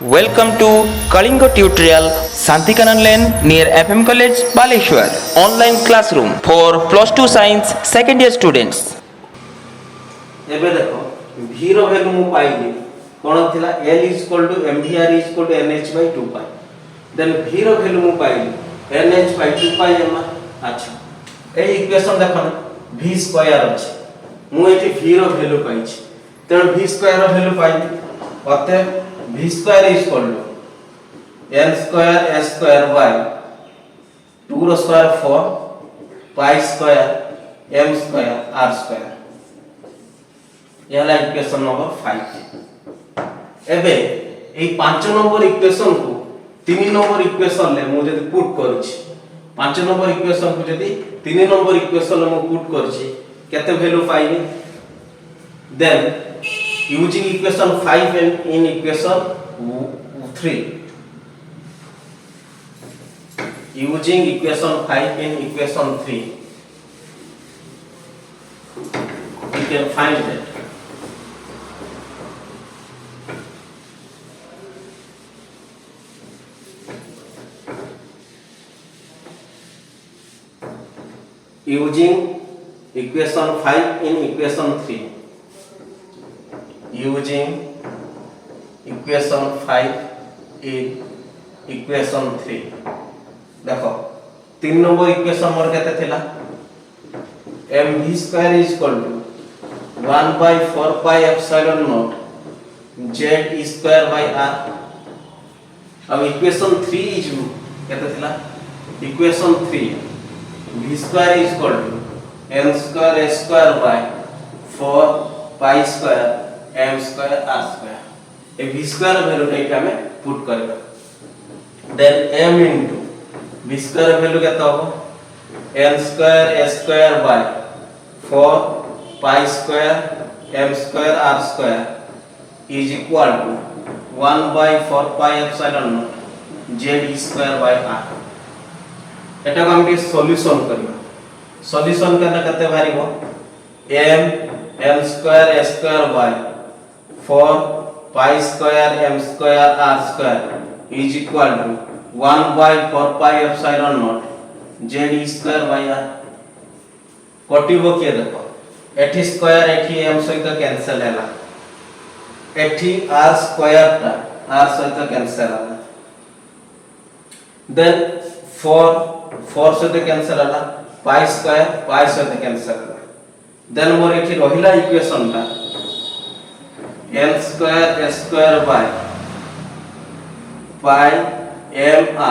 Welcome to Kalingo Tutorial Santikanan Lane near FM College Baleshwar. Online classroom for plus 2 science second year students. एबे देखो v रो value मु पाइली कोन थिला l = mvr = nh/2 पाई then v रो value मु पाइली nh/2 पाई एमा अच्छा ए equation देखो ना v square अछि मु एठी v रो वैल्यू पाई छी त v स्क्वायर रो वैल्यू पाइली अते v square = n square s square y 2 रो square 4 pi square m square r square यहला इक्वेशन नंबर 5 एबे ए 5 नंबर इक्वेशन को 3 नंबर इक्वेशन ले मु जदी पुट करछि 5 नंबर इक्वेशन को जदी 3 नंबर इक्वेशन ले मु पुट करछि केते वैल्यू पाइबे then using equation 5 and in equation 3 using equation 5 in equation 3 we can find that using equation 5 in equation 3 using equation 5 in equation 3 देखो 3 नंबर इक्वेशन मोर केते थिला mv² = 1/4 pi epsilon naught z² r अब equation 3 is केते थिला equation 3 v² = n² s² 4 pi square m square r square ए v square value type हमें put करबा then m into v square value केता हो n square s square by 4 pi square m square r square is equal to 1/4 pi epsilon naught z² by r एटा हम के solution करबा solution करना कते भारीबो m n² s² by 4 pi square m square r square is equal to 1/4 pi epsilon naught z² by r कटिबो के देखो एठी square एठी m सहित कैंसिल हैला एठी r स्क्वायर ता r सहित कैंसिल हैला देन 4 सहित कैंसिल हैला pi स्क्वायर pi सहित कैंसिल हैला देन मोर एठी रहिला इक्वेशन ता n² s² by pi mr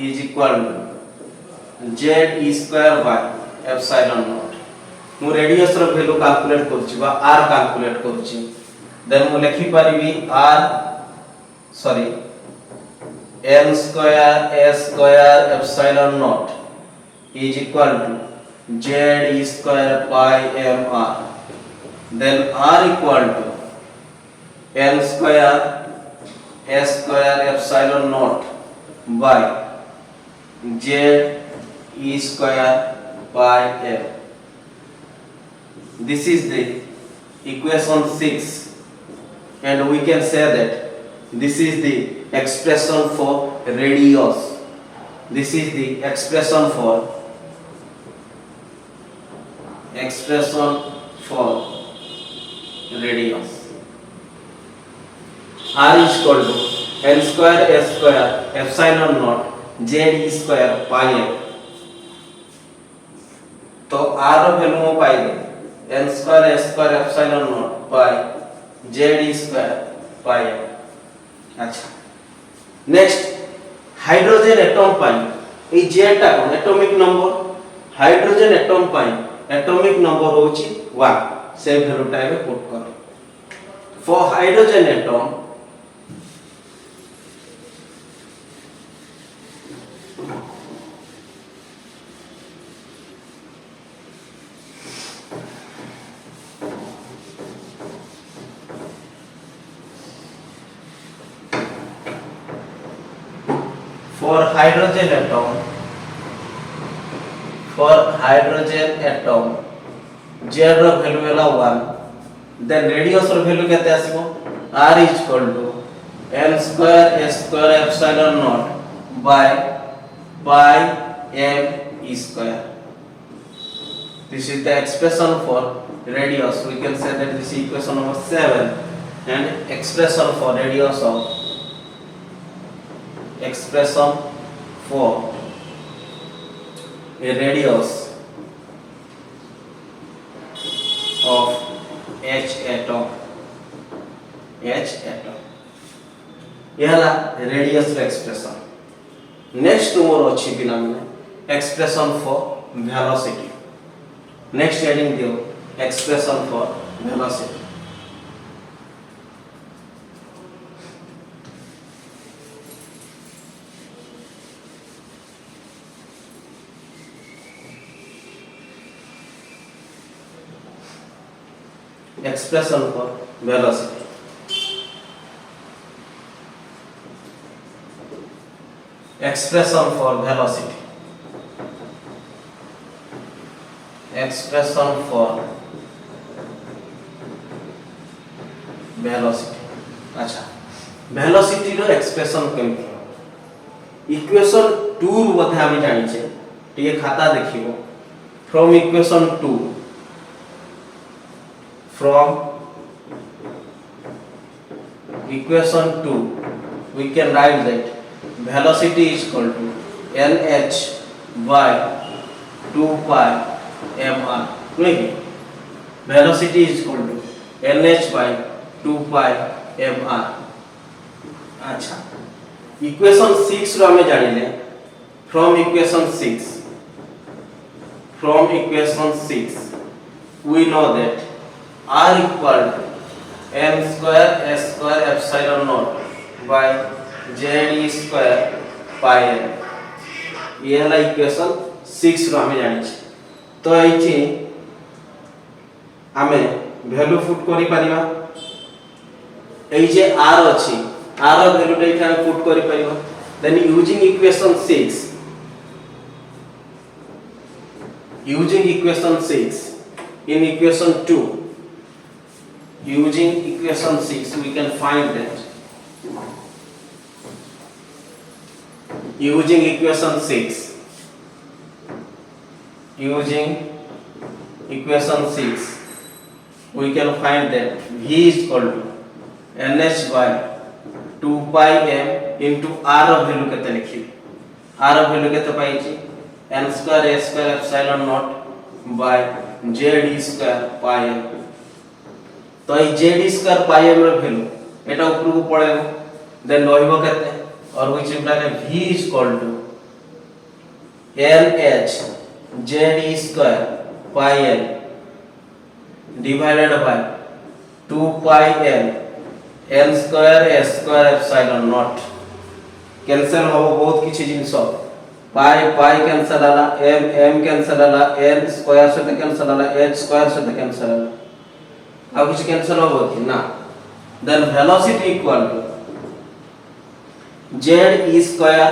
is equal to z² by epsilon naught मु रेडियस रो वैल्यू कैलकुलेट करछि बा r कैलकुलेट करछि देन मु लिखि परिबी r sorry n² s² epsilon naught is equal to z² pi mr then r equal to n² s² epsilon naught by z² pi m this is the equation 6 and we can say that this is the expression for radius this is the expression for radius r is equal to n² s² epsilon naught z² pi m तो r रो value मो पाई दे n² s² epsilon naught pi z² pi m अच्छा next hydrogen atom पाई ए z टा कोन एटॉमिक नंबर हाइड्रोजन एटम पाई एटॉमिक नंबर होची 1 से वैल्यू टाइप पुट कर for hydrogen atom for hydrogen atom z रो वैल्यू होला 1 देन रेडियस रो वैल्यू केते आसीबो R is equal to L square S square epsilon naught by pi m e square. This is the expression for radius. We can say that this is equation number 7 and expression for radius of expression for a radius of H atom. H atom. यह ला radius expression. Next tomorrow अच्छी पिला में expression for velocity. Next heading दियो expression for velocity. Expression for velocity. Expression for velocity. Expression for velocity. अच्छा velocity रो expression केमती equation 2 रू बता हमें जानी चाहिए टिके खाता देखियो from equation 2 we can write that velocity is equal to nh by 2 pi mr. नहीं velocity is equal to nh by 2 pi mr. अच्छा equation 6 रो हमें जानी ले from equation 6 we know that R equal to m square s square epsilon naught by z e square pi m. ये है equation 6 रो हमें जानी छै तो एठी हमें वैल्यू पुट करि परिबा ए जे r अछि r रो वैल्यू एठी हम पुट करि परिबा then using equation 6 in equation 2 using equation 6 we can find that using equation 6 we can find that v is equal to nh by 2 pi m into r of value केते लिखी r of value केते पाई छी n square s square epsilon naught by z e square pi m. तो ई z e square pi m रो value एटा ऊपर को पळेबो then रहइबो केते और which implies v is equal to nh z e square pi m divided by 2 pi m n square s square epsilon naught cancel हो बहुत किछि जिंस पाई कैंसिल आला m कैंसिल आला n स्क्वायर से कैंसिल आला h स्क्वायर से कैंसिल आला अब कुछ कैंसिल हो कि ना then velocity equal to z e square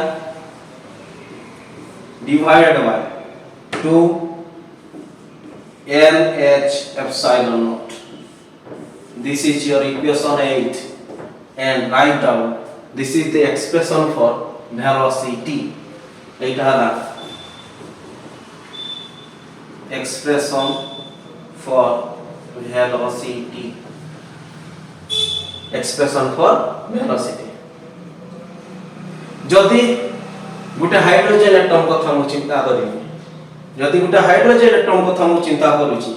divided by 2 n h epsilon naught. This is your equation 8 and write down this is the expression for velocity. Eta hala expression for velocity. Expression for velocity. जदि गुटे hydrogen atom कथा मु चिंता करिमी जदि गुटे hydrogen atom कथा मु चिंता करूची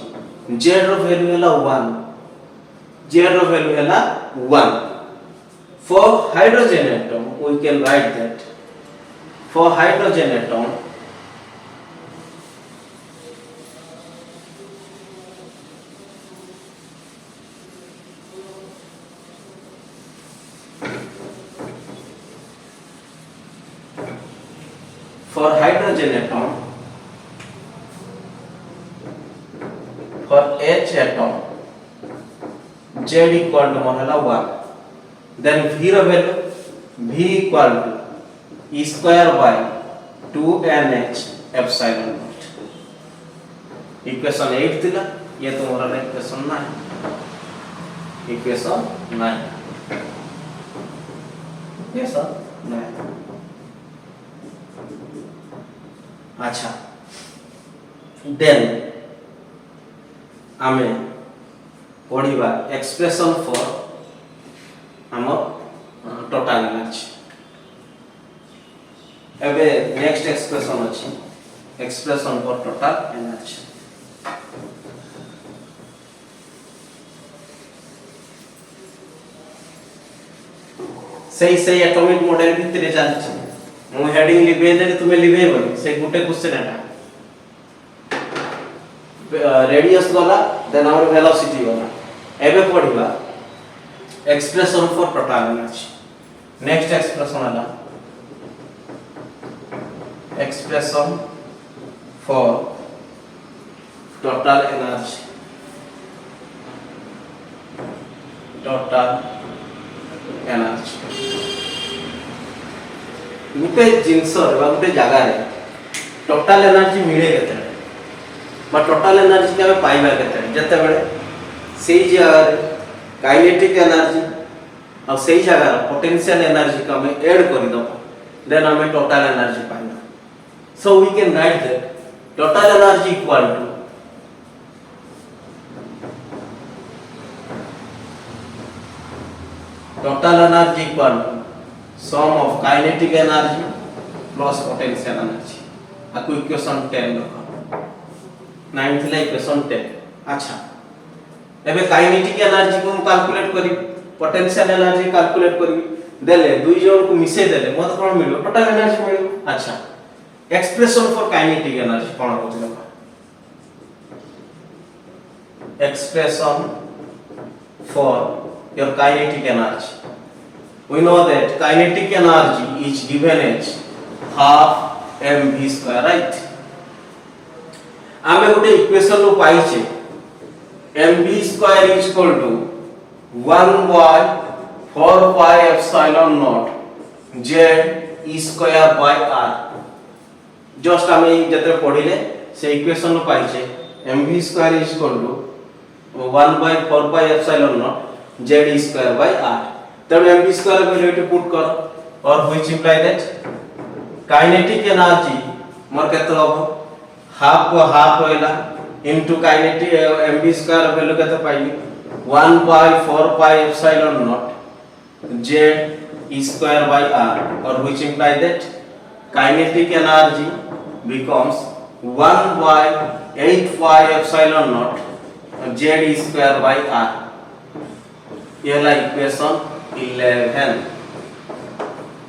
z रो वैल्यू हैला 1 z रो वैल्यू हैला 1 for hydrogen atom we can write that for hydrogen atom for H atom z equal to मोहला 1 then v row value v equal to e square by 2nh epsilon naught. Equation 8 थिला ये तो मोरा equation 9 equation 9 yes or no? अच्छा then आमे पढ़िबा expression for हमर total energy एबे नेक्स्ट एक्सप्रेशन अछि एक्सप्रेशन फॉर टोटल एनर्जी सही एटॉमिक मॉडल भितरे जानि मु हेडिंग लिबे दे तुमे लिबे बोली से गुटे क्वेश्चन एटा रेडियस वाला देन आवर वेलोसिटी वाला एबे पढ़िबा expression for total energy next expression वाला एक्सप्रेशन फॉर टोटल एनर्जी गुटे जिंस गुटे जगार टोटल एनर्जी मिले केते टोटल एनर्जी के पाइबा केते जते बेले सेही जगह काइनेटिक एनर्जी और सेही जगह पोटेंशियल एनर्जी को हम ऐड कर दो देन हमें टोटल एनर्जी पाइबा so we can write that total energy equal to sum of kinetic energy plus potential energy आकु इक्वेशन 10 रखो 9 थिला इक्वेशन 10 अच्छा एबे काइनेटिक एनर्जी को कैलकुलेट करी पोटेंशियल एनर्जी कैलकुलेट करी देले दुई जन को मिसे देले मत कोन मिलो टोटल एनर्जी मिलो अच्छा एक्सप्रेशन फॉर काइनेटिक एनर्जी कोन होतलो expression for your kinetic energy we know that kinetic energy is given as half mv square right आमे गोटे इक्वेशन रो पाई छे mv square is equal to 1 by 4 pi epsilon naught z e square by r just आमे जते पढिले से equation रो पाई छे mv square is equal to 1 by 4 pi epsilon naught z square by r तब mv square value it put कर और which imply that kinetic energy मोर केते हो half को हाफ होइला into kinetic mv square value केते पाइली 1 by 4 pi epsilon naught z square by r और which imply that kinetic energy becomes 1 by 8 pi epsilon naught z square by r ये ला equation 11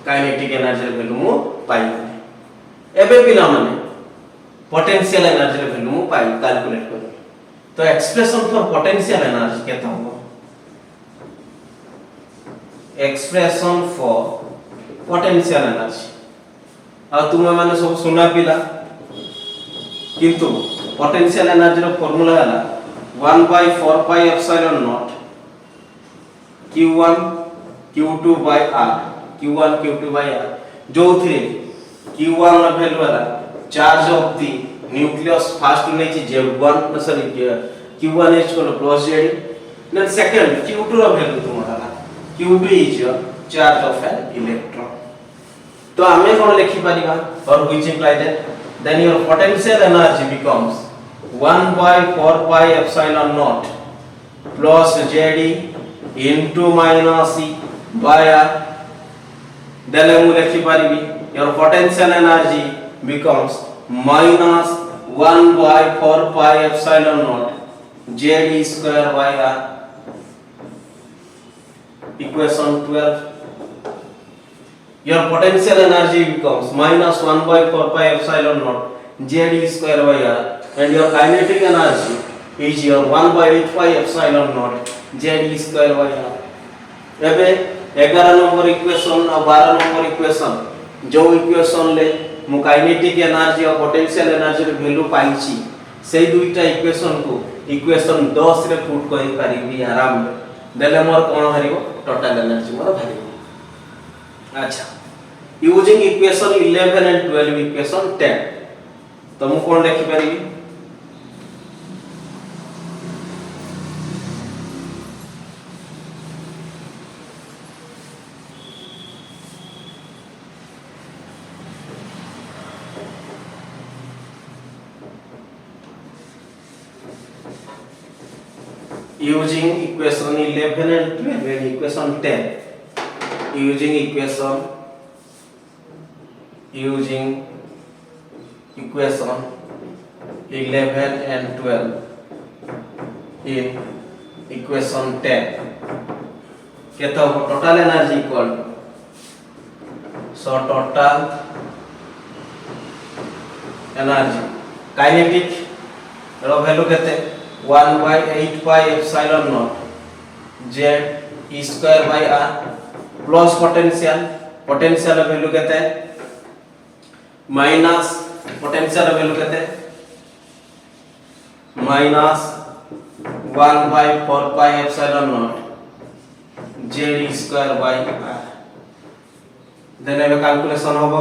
kinetic energy value मु पाई एबे पिला माने potential energy value मु पाई calculate कर तो एक्सप्रेशन फॉर पोटेंशियल एनर्जी केता हो एक्सप्रेशन फॉर पोटेंशियल एनर्जी आ तुम माने सब सुना पिला किंतु पोटेंशियल एनर्जी रो फार्मूला हला 1 by 4 pi epsilon naught q1 q2 by r q1 q2 by r जो थे q1 ला वैल्यू वाला charge of the nucleus first ने ची z1 sorry q1 is equal to plus z then second q2 ला value तुम्हारा q2 is charge of an electron तो हमें कोन लिखि परिबा और which imply that then your potential energy becomes 1 by 4 pi epsilon naught plus z into minus e by r then I will लिखि परिबी your potential energy becomes minus 1 by 4 pi epsilon naught z square by r equation 12 your potential energy becomes minus 1 by 4 pi epsilon naught z square by r and your kinetic energy is your 1 by 8 pi epsilon naught z square by r एबे 11 number equation और 12 number equation जो equation ले मु kinetic energy और potential energy रे value pi छी सेही दुईटा इक्वेशन को इक्वेशन 10 रे पुट करि परिबी आराम देले मोर कोन हरिबो टोटल एनर्जी मोर हरिबो अच्छा यूजिंग इक्वेशन 11 एंड 12 इक्वेशन 10 तो मु कोन लिखि परिबी using equation 11 and 12 and equation 10, using equation 11 and 12 in equation 10 केता हो total energy equal to, so total energy kinetic row value केते 1 by 8 pi epsilon naught z e square by r plus potential value केते minus potential value केते minus 1 by 4 pi epsilon naught z e square by r then एबे calculation होबो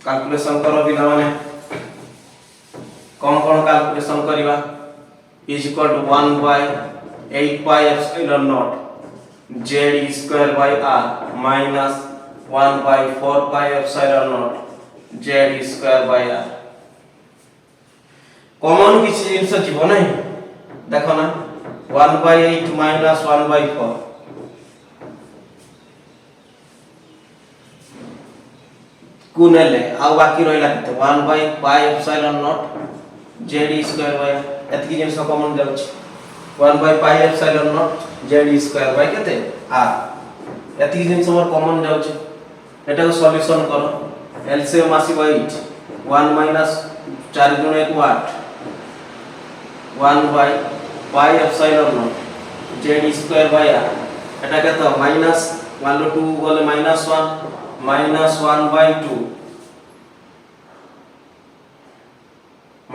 calculation करो बिना माने कौन calculation करिवा is equal to 1 by 8 pi epsilon naught z e square by r minus 1 by 4 pi epsilon naught z e square by r common किसी जिंस जीव नहीं देखो ना 1 by 8 minus 1 by 4 कुनेले आ बाकी रहिला केते 1 by pi epsilon naught z e square by एतकी जिंस कॉमन जाउछ 1 by pi epsilon naught z e square by केते r एतकी जिंस हमर कॉमन जाउछ एटा को सॉल्यूशन करो एलसीएम आसीबो 8 1 minus 4 गुणे 1 8 1 by pi epsilon naught z e square by r Etah केतो minus 1 लो 2 बोले minus 1 minus 1 by 2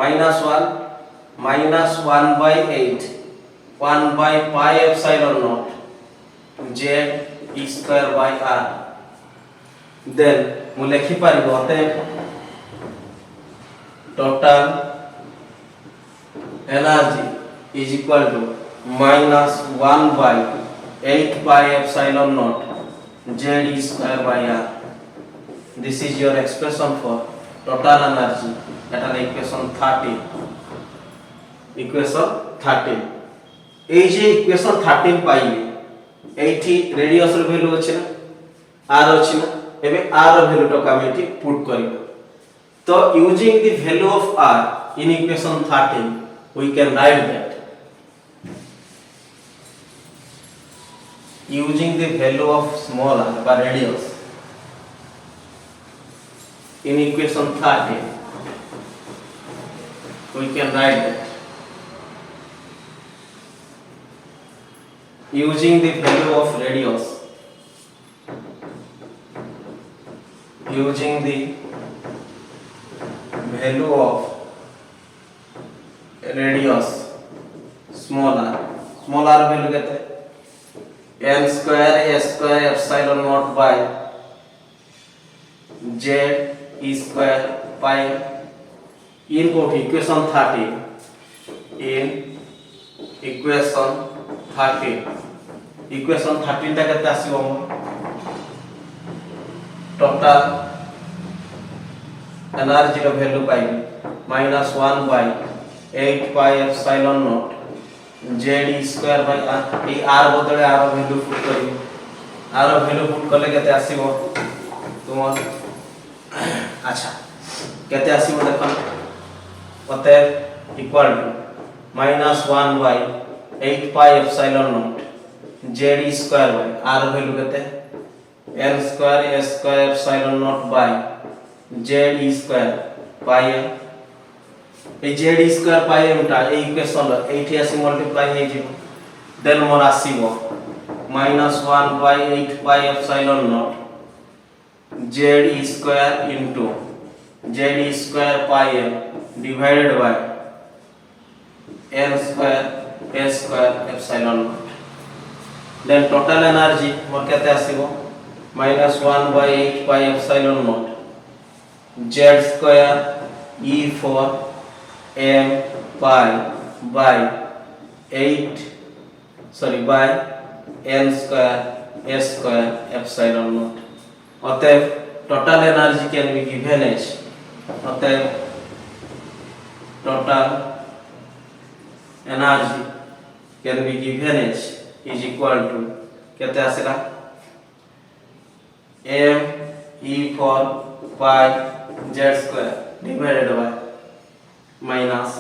minus 1 minus 1 by 8 1 by pi epsilon naught z e square by r then मु लिखि पारिबो अते total energy is equal to minus 1 by 8 pi epsilon naught z e square by r. This is your expression for total energy. That is equation 13. Equation 13. এই যে equation 13 পাইবে এইটি radius এর value আছে না r আছে না এবে r এর ভ্যালুটা আমি এটি পুট করিব তো using the value of r in equation 13 we can write that using the value of small r by radius in equation 13 we can write that using the value of radius using the value of radius small r value कहते हैं n square a square epsilon naught by z e square pi in equation 13 in equation 13 टा केते आसीबो total energy रो value पाइबे -1 by 8 pi epsilon naught z e square by r A r बदले r value put करी r value put करले केते आसीबो तुम अच्छा केते आसीबो देखो अते equal to -1 by 8 pi epsilon naught z e square by r value केते n square a square epsilon naught by z e square pi A z e square pi उटा ए equation 88 multiply हे जिवो then more आसीबो -1 by 8 pi epsilon naught z e square into z e square pi m divided by n square a square epsilon naught then total energy मोर केते आसीबो -1 by 8 pi epsilon naught z square e for m pi by 8 by n square a square epsilon naught অতএব total energy can be given as অতএব total energy can be given as is equal to केते आसेला m e for pi z square divided by minus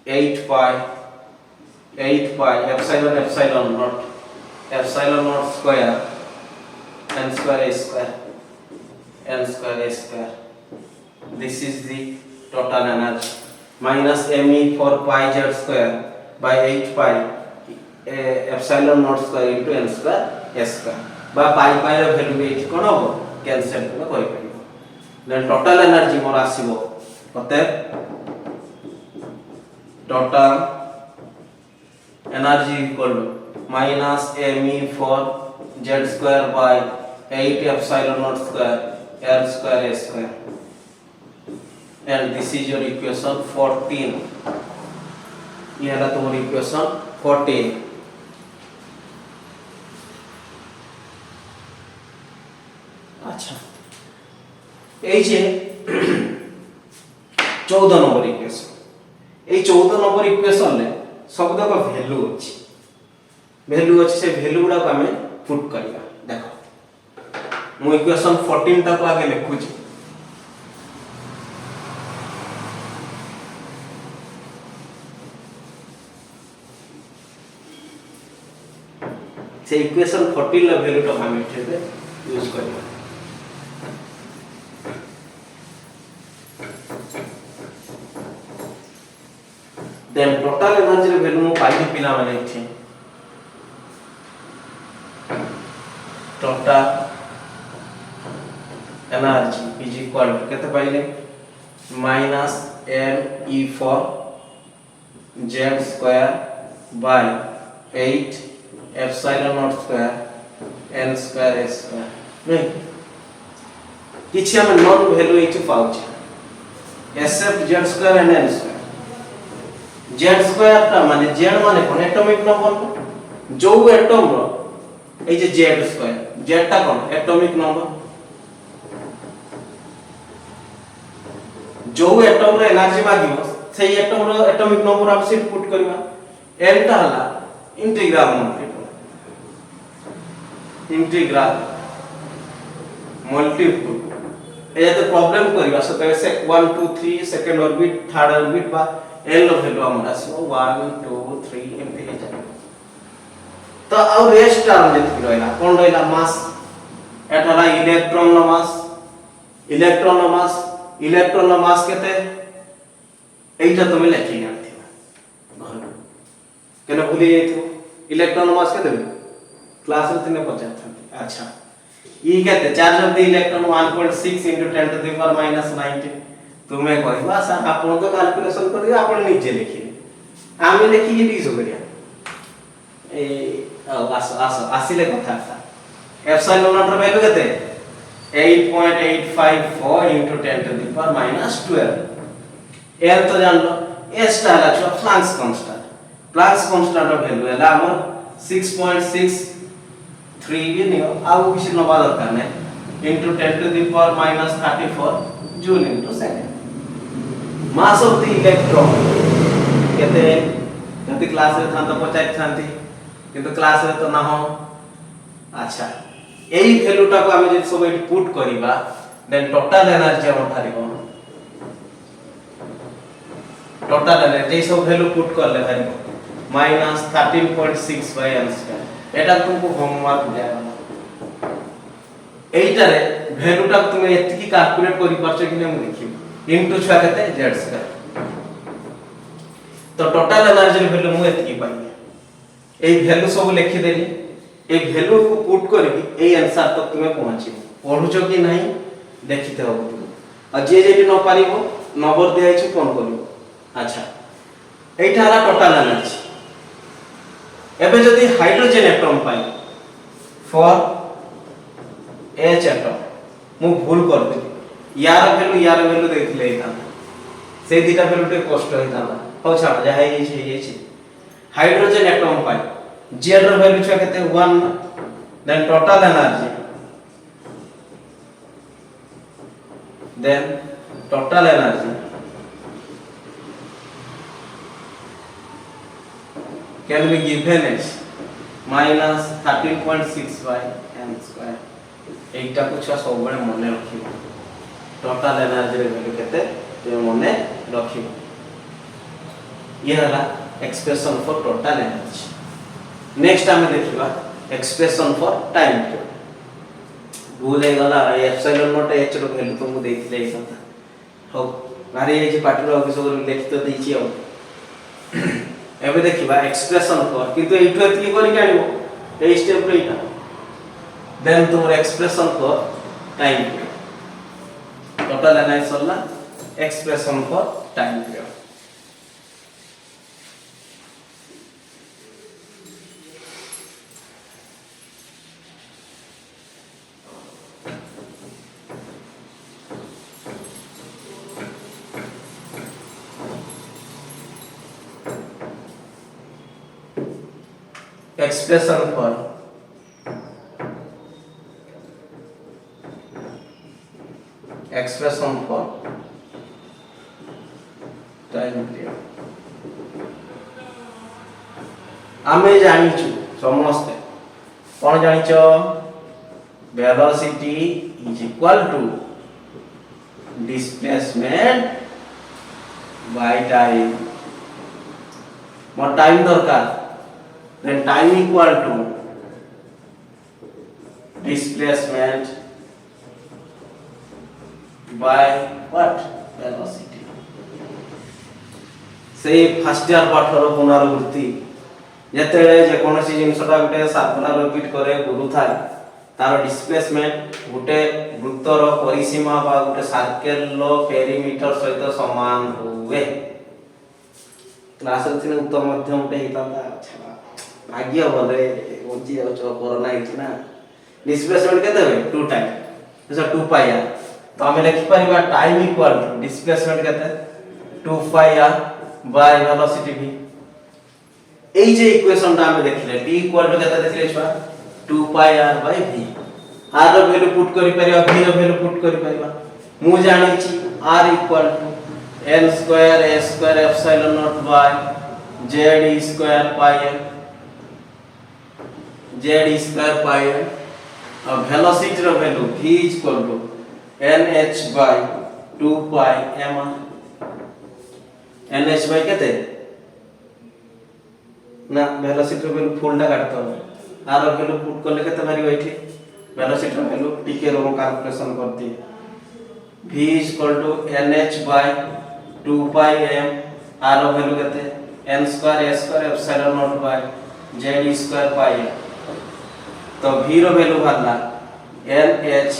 8 pi epsilon naught square n square a square. This is the total energy minus me for pi z square by 8 pi epsilon naught square into n square s square by pi ର value ଏଠି कोन हो cancel को कहि परिबो then total energy मोर आसीबो कते total energy equal minus me for z square by 8 epsilon naught square l square a square, and this is your equation 14. ये है तुम्हारी equation 14. अच्छा এই যে 14 নম্বর ইকুয়েশন এই 14 নম্বর ইকুয়েশন রে सबतक ভ্যালু আছে से ভ্যালু গুড়া को हमें पुट करिया देखो मु इक्वेशन 14 तक आगे लिखु छी से इक्वेशन 14 ला वैल्यू तो हम इठे यूज करिया देन टोटल एनर्जी रे वैल्यू मु पाई पिला माने इठे total energy is equal to केते पाइले minus m e for z square by 8 epsilon naught square n square s square नहीं किछि हम नॉन वैल्यू एठी पाउछ except z square and n square z square ता माने z माने कोन एटॉमिक नंबर जो एटम रो ए जे z square z ता कोन atomic number जो एटम रो एनर्जी मागियो से एटम रो एटॉमिक नंबर आप से पुट करबा n ता हला इंटीग्रल मल्टीपल ए तो प्रॉब्लम करबा से 1 2 3 सेकंड ऑर्बिट थर्ड ऑर्बिट बा l लो वैल्यू हमरा आसीबो 1 2 3 एमपी हे जाय तो और रेस्ट टर्म जेति रहला कोन रहला मास एटाला इलेक्ट्रॉन नो मास केते एटा तुमे लेखि जानथिबा घर केना भूली जाइथो इलेक्ट्रॉन नो मास केते क्लास रे तने पचाथि अच्छा ई केते charge of the electron 1.6 into 10 to the power minus 19 तुमे कहबा सर आपन तो कैलकुलेशन करियो आपन नीचे लिखिले आमे लिखि ये दिसो करिया ए आसिले कथा था एप्सिलॉन नॉट रो वैल्यू केते 8.854 into 10 to the power minus 12 L तो जान लो एस ता हला प्लांक्स कांस्टेंट रो वैल्यू हला हमर 6.63 भी नहीं आउ किसी नबा दरकार नै into 10 to the power minus 34 joule into second mass of the electron कहते हैं जति क्लास रे थान तो पचाई थांती किंतु क्लास रे तो ना हो अच्छा एई वैल्यू टा को हम जे सब एट पुट करिबा देन टोटल एनर्जी हम भारिबो टोटल एनर्जी सब वैल्यू पुट करले भारिबो minus 13.6 by n square एटा तुमको होमवर्क दिया एटा रे वैल्यू टा तुम एति की कैलकुलेट करि परछ कि नै हम देखिबो into छुआ केते z स्क्वायर तो टोटल एनर्जी वैल्यू मु एति की पाई ए वैल्यू सब लिखि देली ए वैल्यू को पुट करबी ए आंसर तक तुमे पहुंची पढुछो कि नहीं देखिते हो तुम आ जे जेटी न पारिबो नंबर दिया छै कोन करिवो अच्छा एटा हला टोटल एनर्जी एबे जदी hydrogen atom pi for H atom मु भूल कर देली यार वैल्यू देखले इता से दिटा वैल्यू टे कष्ट होइता हो छाड़ जा है ये छै हाइड्रोजन एटम पाई Z रो वैल्यू छ केते 1 then total energy can be given as minus 13.6 by m square. এইটা কুছা সবବେଳେ মনে রাখিব টোটাল এনার্জি রে ভ্যালু কেতে তুমি মনে রাখিব ইয়ে হলা expression for total energy next আমি দেখিবা এক্সপ্রেশন ফর টাইম পিরিয়ড ভুল হয়ে গলা এপসাইলন নট এচ র ভ্যালু তুমি দেখিলে এই কথা হো মারি এই যে পার্টিকুলার অফিস করে লিখিত দেইছি আর এবে দেখিবা এক্সপ্রেশন ফর কিন্তু এইটু এতকি করি জানিব এই স্টেপ এইটা দেন তোমার expression for time period total analyse হলা expression for time period expression for time period आमे जानिछु समस्त कोन जानिछो velocity is equal to displacement by time मोर टाइम दरकार then time equal to displacement by what velocity से फर्स्ट ईयर पाठर पुनरावृत्ति जेतेले जे कोनोसी जिंसटा गुटे सातला रिपीट करे गुरु थाय तार डिस्प्लेसमेंट गुटे वृत्तर परिसीमा बा गुटे सर्कल लो पेरीमीटर सहित समान हुए क्लास रे उत्तर मध्यम टे हिता अच्छा भाग्य भले ओजी और कोरोना इतना डिस्प्लेसमेंट केते होय 2 टाइम जैसे 2 पाई r तो हम लिख परिबा टाइम इक्वल टू डिस्प्लेसमेंट केते 2 पाई r बाय वेलोसिटी v এই যে ইকুয়েশনটা আমি দেখিলে t ইকুয়াল টু কেতে দেখিলে ছুয়া 2 pi r by v r র ভ্যালু পুট করি পারিবা v র ভ্যালু পুট করি পারিবা মু জানিছি r equal to n square a square epsilon naught by z square pi m z square pi और velocity row value v equal to nh by 2 pi m nh by केते ना velocity रो value full टा काटतो r रो value put करले केते Mario एठी velocity रो value टीके rho calculation करती v equal to nh by 2 pi m r row value केते n square a square epsilon naught by z square pi तो v रो value भरला nh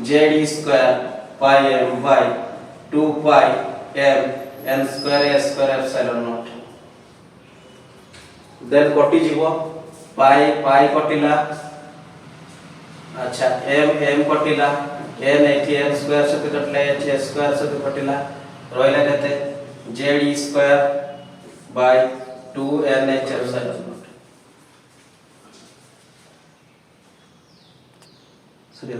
z square pi m by 2 pi m n square a square epsilon naught then कटि जीवो pi pi कटिला अच्छा m कटिला n एठी n square से कटले h स्क्वायर से कटिला रोइला केते z square by 2 nh epsilon not सरिया